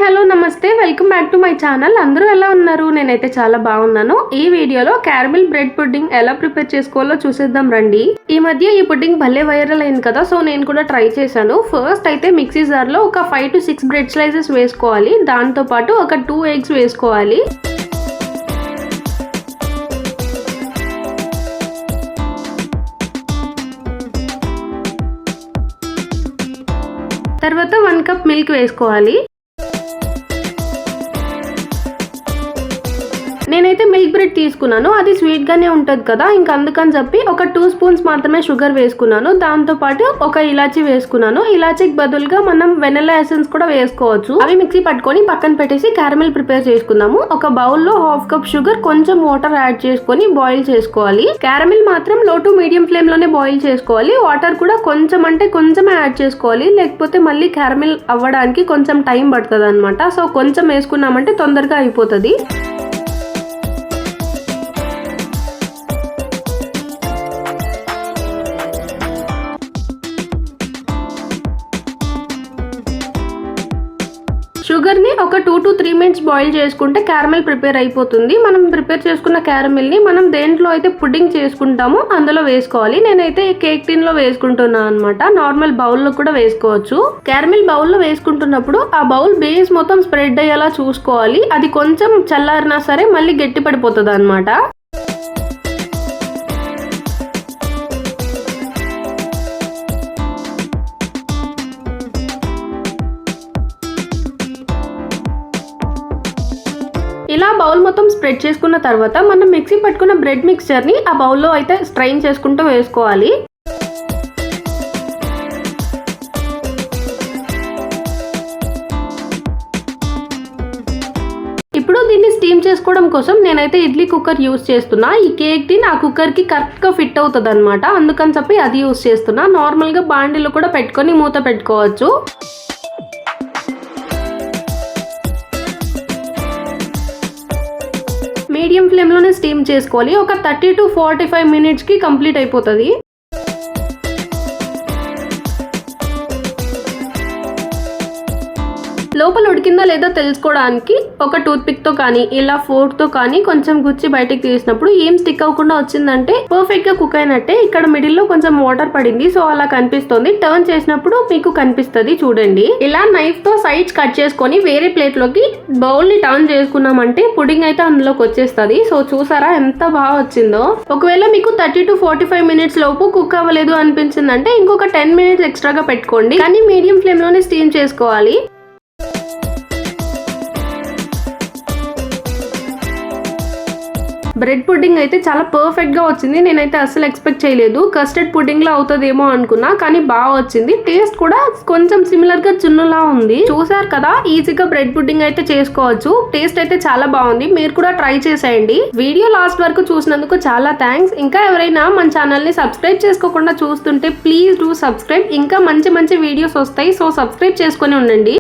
Hello నమస్తే welcome back to my channel. అందరూ ఎలా ఉన్నారు? నేనైతే చాలా బాగున్నాను. ఈ వీడియోలో క్యారమిల్ బ్రెడ్ పుడ్డింగ్ ఎలా ప్రిపేర్ చేసుకోవాలో చూసేద్దాం రండి. ఈ మధ్య ఈ పుడ్డింగ్ భలే వైరల్ అయింది కదా, సో నేను కూడా ట్రై చేశాను. ఫస్ట్ అయితే మిక్సీ జార్ లో ఒక 5 to 6 బ్రెడ్ స్లైసెస్ వేసుకోవాలి. దాంతో పాటు ఒక 2 eggs వేసుకోవాలి. తర్వాత 1 cup మిల్క్ వేసుకోవాలి. నేనైతే మిల్క్ బ్రెడ్ తీసుకున్నాను, అది స్వీట్ గానే ఉంటది కదా, ఇంకా అందుకని చెప్పి ఒక 2 స్పూన్స్ మాత్రమే షుగర్ వేసుకున్నాను. దాంతో పాటు ఒక ఇలాచీ వేసుకున్నాను. ఇలాచీకి బదులుగా మనం వెనిలా ఎసెన్స్ కూడా వేసుకోవచ్చు. అవి మిక్సీ పట్టుకొని పక్కన పెట్టేసి క్యారమిల్ ప్రిపేర్ చేసుకుందాము. ఒక బౌల్లో 1/2 cup షుగర్, కొంచెం వాటర్ యాడ్ చేసుకొని బాయిల్ చేసుకోవాలి. క్యారమిల్ మాత్రం లో టు మీడియం ఫ్లేమ్ లోనే బాయిల్ చేసుకోవాలి. వాటర్ కూడా కొంచెం అంటే కొంచెం యాడ్ చేసుకోవాలి, లేకపోతే మళ్ళీ క్యారమిల్ అవ్వడానికి కొంచెం టైం పడుతుంది అనమాట. సో కొంచెం వేసుకున్నామంటే తొందరగా అయిపోతుంది. షుగర్ ని ఒక 2 to 3 minutes బాయిల్ చేసుకుంటే క్యారమిల్ ప్రిపేర్ అయిపోతుంది. మనం ప్రిపేర్ చేసుకున్న క్యారమిల్ ని మనం దేంట్లో అయితే పుడ్డింగ్ చేసుకుంటామో అందులో వేసుకోవాలి. నేనైతే కేక్ టిన్ లో వేసుకుంటున్నాను అనమాట. నార్మల్ బౌల్ లో కూడా వేసుకోవచ్చు. క్యారమిల్ బౌల్ లో వేసుకుంటున్నప్పుడు ఆ బౌల్ బేస్ మొత్తం స్ప్రెడ్ అయ్యేలా చూసుకోవాలి. అది కొంచెం చల్లారినా సరే మళ్ళీ గట్టి పడిపోతుంది అనమాట. ఇలా బౌల్ మొత్తం స్ప్రెడ్ చేసుకున్న తర్వాత మనం మిక్సీ పట్టుకున్న బ్రెడ్ మిక్స్చర్ ని ఆ బౌల్లో అయితే స్ట్రైన్ చేసుకుంటూ వేసుకోవాలి. ఇప్పుడు దీన్ని స్టీమ్ చేసుకోవడం కోసం నేనైతే ఇడ్లీ కుక్కర్ యూస్ చేస్తున్నా. ఈ కేక్ టిన్ ఆ కుక్కర్ కి కరెక్ట్ గా ఫిట్ అవుతుంది అనమాట. అందుకని చెప్పి అది యూస్ చేస్తున్నా. నార్మల్ గా బాండిలో కూడా పెట్టుకొని మూత పెట్టుకోవచ్చు. మీడియం ఫ్లేమ్ లోనే స్టీమ్ చేసుకోవాలి. ఒక 30 to 45 minutes కి కంప్లీట్ అయిపోతుంది. లోపల ఉడికిందా లేదా తెలుసుకోవడానికి ఒక టూత్ పిక్ తో కానీ ఇలా ఫోర్క్ తో కానీ కొంచెం గుచ్చి బయటికి తీసినప్పుడు ఏం స్టిక్ అవ్వకుండా వచ్చిందంటే పర్ఫెక్ట్ గా కుక్ అయినట్టే. ఇక్కడ మిడిల్ లో కొంచెం వాటర్ పడింది, సో అలా కనిపిస్తుంది. టర్న్ చేసినప్పుడు మీకు కనిపిస్తుంది చూడండి. ఇలా నైఫ్ తో సైడ్స్ కట్ చేసుకొని వేరే ప్లేట్ లోకి బౌల్ ని టర్న్ చేసుకున్నామంటే పుడింగ్ అయితే అందులోకి వచ్చేస్తుంది. సో చూసారా ఎంత బాగా వచ్చిందో. ఒకవేళ మీకు 30 to 45 minutes లోపు కుక్ అవ్వలేదు అనిపించిందంటే ఇంకొక 10 minutes ఎక్స్ట్రాగా పెట్టుకోండి. కానీ మీడియం ఫ్లేమ్ లోనే స్టీమ్ చేసుకోవాలి. బ్రెడ్ పుడ్డింగ్ అయితే చాలా పర్ఫెక్ట్ గా వచ్చింది. నేనైతే అస్సలు ఎక్స్పెక్ట్ చేయలేదు. కస్టర్డ్ పుడ్డింగ్ లా అవుతుందేమో అనుకున్నా, కానీ బాగా వచ్చింది. టేస్ట్ కూడా కొంచెం సిమిలర్ గా జున్నులా ఉంది. చూసారు కదా, ఈజీగా బ్రెడ్ పుడ్డింగ్ అయితే చేసుకోవచ్చు. టేస్ట్ అయితే చాలా బాగుంది. మీరు కూడా ట్రై చేసేయండి. వీడియో లాస్ట్ వరకు చూసినందుకు చాలా థ్యాంక్స్. ఇంకా ఎవరైనా మన ఛానల్ ని సబ్స్క్రైబ్ చేసుకోకుండా చూస్తుంటే ప్లీజ్ డూ సబ్స్క్రైబ్. ఇంకా మంచి మంచి వీడియోస్ వస్తాయి, సో సబ్స్క్రైబ్ చేసుకొని ఉండండి.